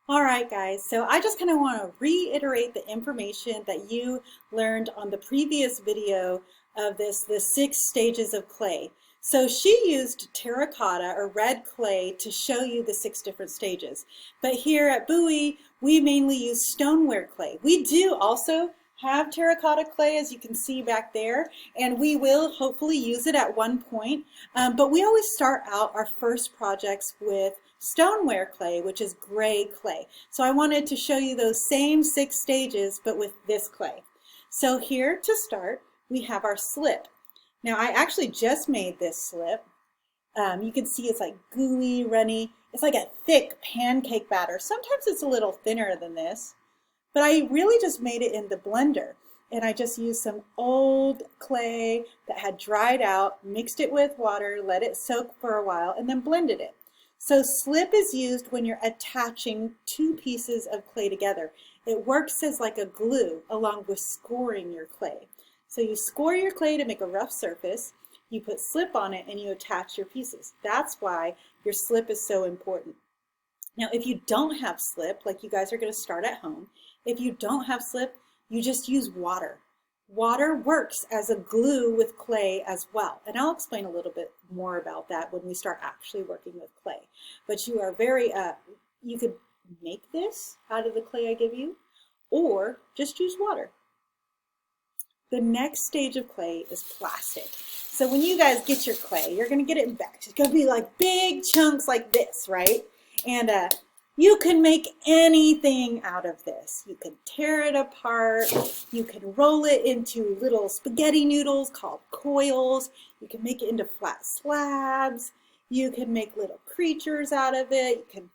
All right, guys, so I just kind of want to reiterate the information that you learned on the previous video of the 6 stages of clay. So she used terracotta or red clay to show you the 6 different stages. But here at Bowie, we mainly use stoneware clay. We do also have terracotta clay, as you can see back there, and we will hopefully use it at one point. But we always start out our first projects with stoneware clay, which is gray clay. So I wanted to show you those same 6 stages, but with this clay. So here to start, we have our slip. Now I actually just made this slip. You can see it's like gooey, runny. It's like a thick pancake batter. Sometimes it's a little thinner than this, but I really just made it in the blender. And I just used some old clay that had dried out, mixed it with water, let it soak for a while, and then blended it. So slip is used when you're attaching 2 pieces of clay together. It works as like a glue along with scoring your clay. So you score your clay to make a rough surface, you put slip on it, and you attach your pieces. That's why your slip is so important. Now, if you don't have slip, like you guys are going to start at home, if you don't have slip, you just use water. Water works as a glue with clay as well. And I'll explain a little bit more about that when we start actually working with clay. But you are you could make this out of the clay I give you, or just use water. The next stage of clay is plastic. So when you guys get your clay, you're going to get it in bags. It's going to be like big chunks like this, right? And you can make anything out of this. You can tear it apart. You can roll it into little spaghetti noodles called coils. You can make it into flat slabs. You can make little creatures out of it. You can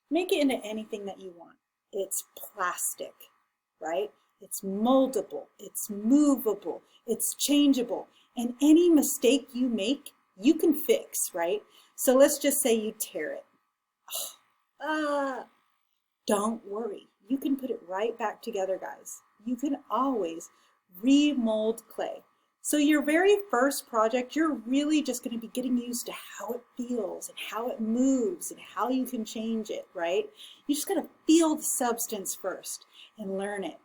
make it into anything that you want. It's plastic, right? It's moldable. It's movable. It's changeable. And any mistake you make, you can fix, right? So let's just say you tear it. Don't worry. You can put it right back together, guys. You can always remold clay. So your very first project, you're really just going to be getting used to how it feels and how it moves and how you can change it, right? You just got to feel the substance first and learn it.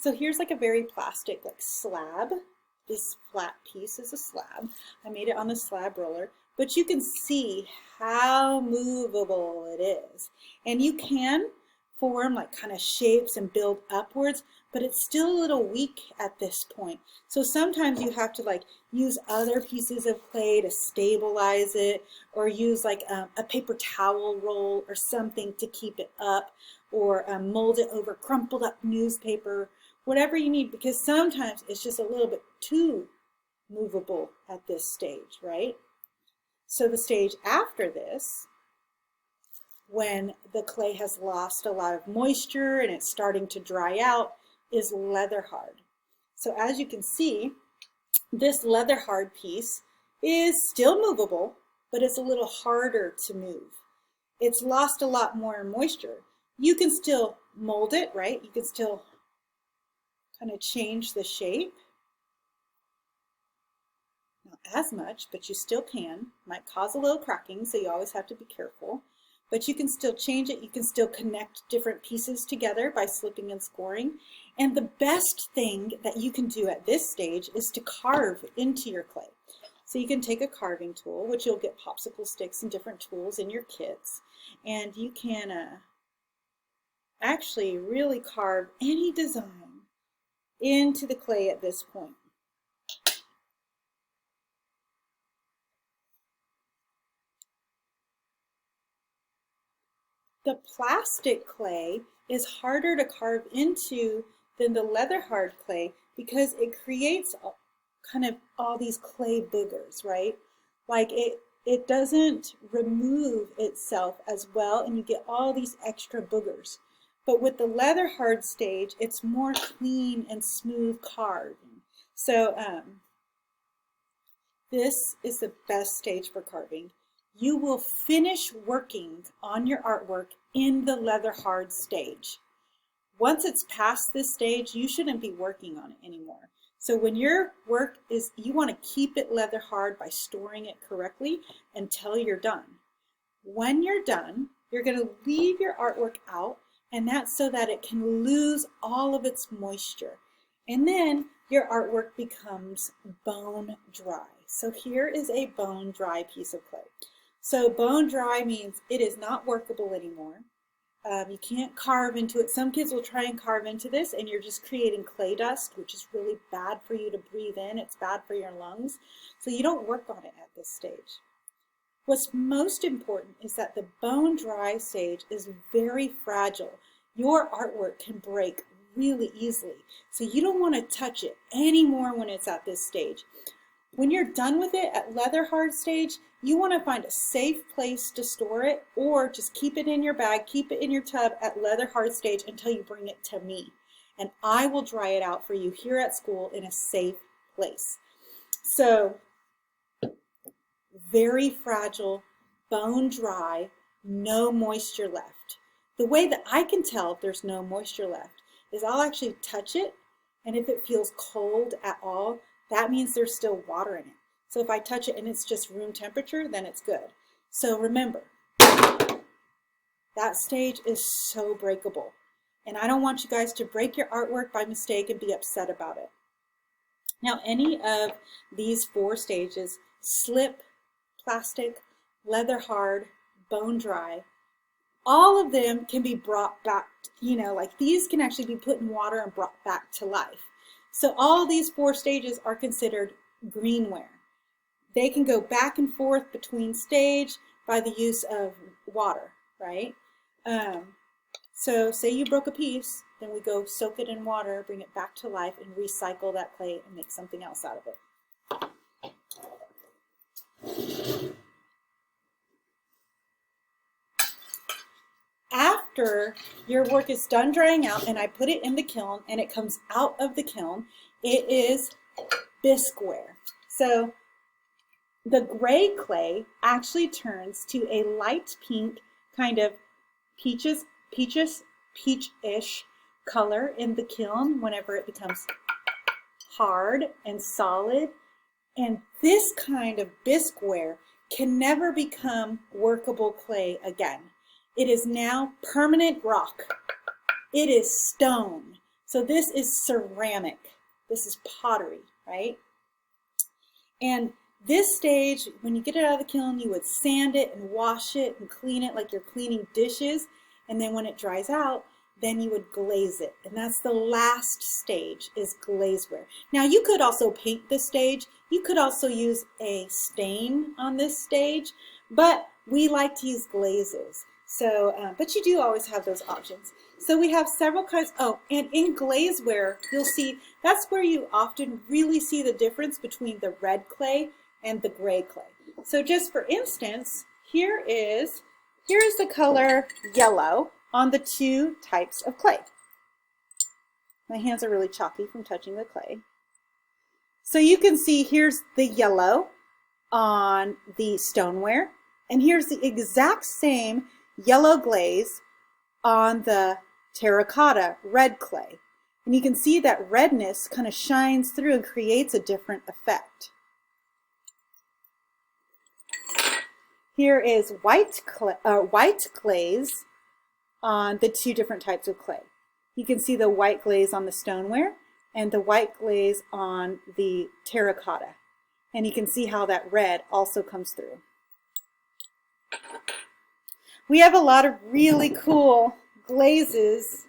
So here's like a very plastic like slab. This flat piece is a slab. I made it on the slab roller. But you can see how movable it is. And you can form like kind of shapes and build upwards, but it's still a little weak at this point. So sometimes you have to like use other pieces of clay to stabilize it, or use like a paper towel roll or something to keep it up, or mold it over crumpled up newspaper, whatever you need, because sometimes it's just a little bit too movable at this stage, right? So the stage after this, when the clay has lost a lot of moisture and it's starting to dry out, is leather hard. So as you can see, this leather hard piece is still movable, but it's a little harder to move. It's lost a lot more moisture. You can still mold it, right? You can still kind of change the shape. Not as much, but you still can. Might cause a little cracking, so you always have to be careful. But you can still change it. You can still connect different pieces together by slipping and scoring. And the best thing that you can do at this stage is to carve into your clay. So you can take a carving tool, which you'll get popsicle sticks and different tools in your kits, and you can actually really carve any design into the clay at this point. The plastic clay is harder to carve into than the leather hard clay because it creates kind of all these clay boogers, right? Like it doesn't remove itself as well, and you get all these extra boogers. But with the leather hard stage, it's more clean and smooth carving. So this is the best stage for carving. You will finish working on your artwork in the leather hard stage. Once it's past this stage, you shouldn't be working on it anymore. So when your work is, you want to keep it leather hard by storing it correctly until you're done. When you're done, You're going to leave your artwork out, and that's so that it can lose all of its moisture. And then your artwork becomes bone dry. So here is a bone dry piece of clay. So bone dry means it is not workable anymore. You can't carve into it. Some kids will try and carve into this, and you're just creating clay dust, which is really bad for you to breathe in. It's bad for your lungs. So you don't work on it at this stage. What's most important is that the bone dry stage is very fragile. Your artwork can break really easily. So you don't want to touch it anymore when it's at this stage. When you're done with it at leather hard stage, you want to find a safe place to store it, or just keep it in your bag, keep it in your tub at leather hard stage until you bring it to me. And I will dry it out for you here at school in a safe place. So very fragile, bone dry, no moisture left. The way that I can tell if there's no moisture left is I'll actually touch it, and if it feels cold at all, that means there's still water in it. So if I touch it and it's just room temperature, then it's good. So remember, that stage is so breakable. And I don't want you guys to break your artwork by mistake and be upset about it. Now, any of these 4 stages, slip, plastic, leather hard, bone dry, all of them can be brought back, like these can actually be put in water and brought back to life. So all these 4 stages are considered greenware. They can go back and forth between stage by the use of water, right? So say you broke a piece, then we go soak it in water, bring it back to life, and recycle that clay and make something else out of it. After your work is done drying out and I put it in the kiln and it comes out of the kiln, it is bisqueware. So the gray clay actually turns to a light pink, kind of peachish color in the kiln whenever it becomes hard and solid. And this kind of bisqueware can never become workable clay again. It is now permanent rock. It is stone. So this is ceramic. This is pottery, right? And this stage, when you get it out of the kiln, you would sand it and wash it and clean it like you're cleaning dishes. And then when it dries out, then you would glaze it. And that's the last stage, is glazeware. Now you could also paint this stage. You could also use a stain on this stage, but we like to use glazes. So, but you do always have those options. So we have several kinds. Oh, and in glazeware, you'll see that's where you often really see the difference between the red clay and the gray clay. So just for instance, here is the color yellow on the 2 types of clay. My hands are really chalky from touching the clay. So you can see here's the yellow on the stoneware, and here's the exact same yellow glaze on the terracotta red clay. And you can see that redness kind of shines through and creates a different effect. Here is white glaze on the 2 different types of clay. You can see the white glaze on the stoneware and the white glaze on the terracotta. And you can see how that red also comes through. We have a lot of really cool glazes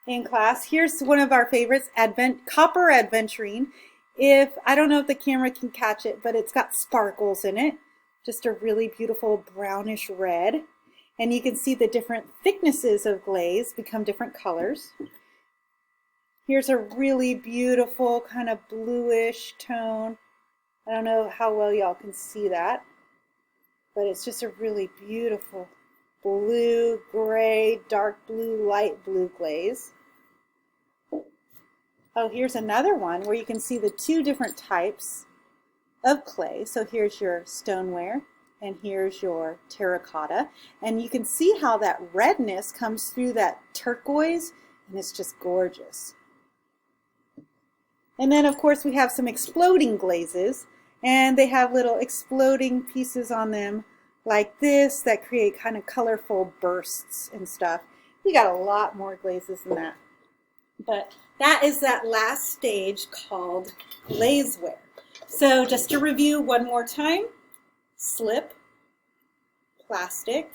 in class. Here's one of our favorites, Copper Adventurine. I don't know if the camera can catch it, but it's got sparkles in it. Just a really beautiful brownish red. And you can see the different thicknesses of glaze become different colors. Here's a really beautiful kind of bluish tone. I don't know how well y'all can see that, but it's just a really beautiful blue, gray, dark blue, light blue glaze. Oh, here's another one where you can see the 2 different types of clay. So here's your stoneware and here's your terracotta. And you can see how that redness comes through that turquoise, and it's just gorgeous. And then of course we have some exploding glazes, and they have little exploding pieces on them like this that create kind of colorful bursts and stuff. We got a lot more glazes than that. But that is that last stage called glazeware. So just to review one more time, slip, plastic,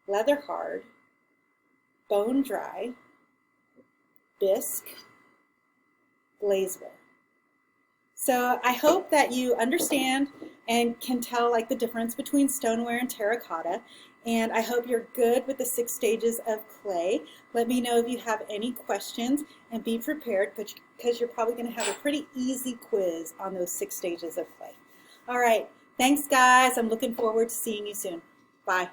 leather hard, bone dry, bisque, glazeware. So I hope that you understand and can tell like the difference between stoneware and terracotta. And I hope you're good with the 6 stages of clay. Let me know if you have any questions, and be prepared because you're probably going to have a pretty easy quiz on those 6 stages of clay. All right, thanks guys. I'm looking forward to seeing you soon. Bye.